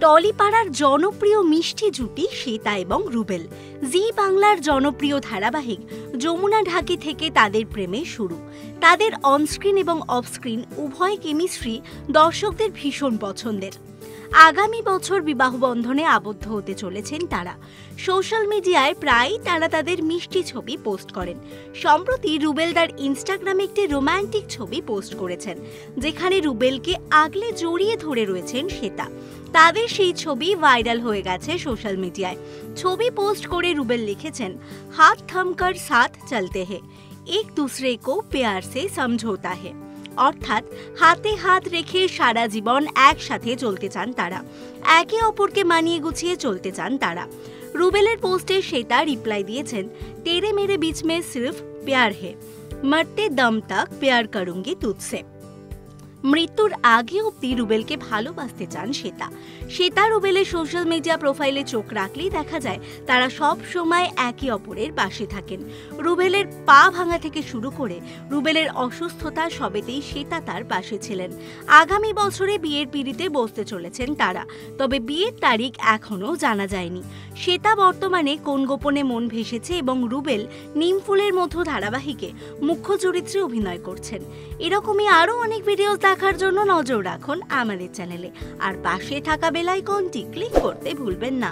টলিপাড়ার জনপ্রিয় মিষ্টি জুটি শ্বেতা এবং রুবেল। জি বাংলার জনপ্রিয় ধারাবাহিক যমুনা ঢাকি থেকে তাদের প্রেমে শুরু। তাদের অনস্ক্রিন এবং অফস্ক্রিন উভয় কেমিস্ট্রি দর্শকদের ভীষণ পছন্দের। আগামী বছর বিবাহ বন্ধনে আবদ্ধ হতে চলেছেন তারা। সোশ্যাল মিডিয়ায় প্রায়ই তারা তাদের মিষ্টি ছবি পোস্ট করেন। সম্প্রতি রুবেল তার ইনস্টাগ্রামে একটি রোমান্টিক ছবি পোস্ট করেছেন, যেখানে রুবেলকে আগলে জড়িয়ে ধরে রয়েছেন শ্বেতা। তাদের সেই ছবি ভাইরাল হয়ে গেছে সোশ্যাল মিডিয়ায়। ছবি পোস্ট করে রুবেল লিখেছেন, হাত থামকর সাথ চলতে হে, এক दूसरे को प्यार से समझौता है। অর্থাৎ হাতে হাত রেখে সারা জীবন একসাথে চলতে চান তারা, একে অপরকে মানিয়ে গুছিয়ে চলতে চান তারা। রুবেলের পোস্টে শ্বেতা রিপ্লাই দিয়েছেন, তেরে মেরে बीच में सिर्फ प्यार है, मरते दम तक प्यार करूंगी तुझसे। মৃত্যুর আগে অব্দি রুবেলকে ভালোবাসতে চান শ্বেতা। শ্বেতা রুবেলের সোশ্যাল মিডিয়া প্রোফাইলে চোখ রাখলেই দেখা যায় তারা সব সময় একে অপরের পাশে থাকেন। রুবেলের পা ভাঙা থেকে শুরু করে রুবেলের অসুস্থতা সবেতেই শ্বেতা তার পাশে ছিলেন। আগামী বছরে বিয়ের পিঁড়িতে বসতে চলেছেন তারা, তবে বিয়ের তারিখ এখনও জানা যায়নি। শ্বেতা বর্তমানে কোন গোপনে মন ভেসেছে এবং রুবেল নিমফুলের মতো ধারাবাহিকে মুখ্য চরিত্রে অভিনয় করছেন। এরকমই আরও অনেক ভিডিও দেখার জন্য নজর রাখুন আমাদের চ্যানেলে, আর পাশে থাকা বেল আইকনটি ক্লিক করতে ভুলবেন না।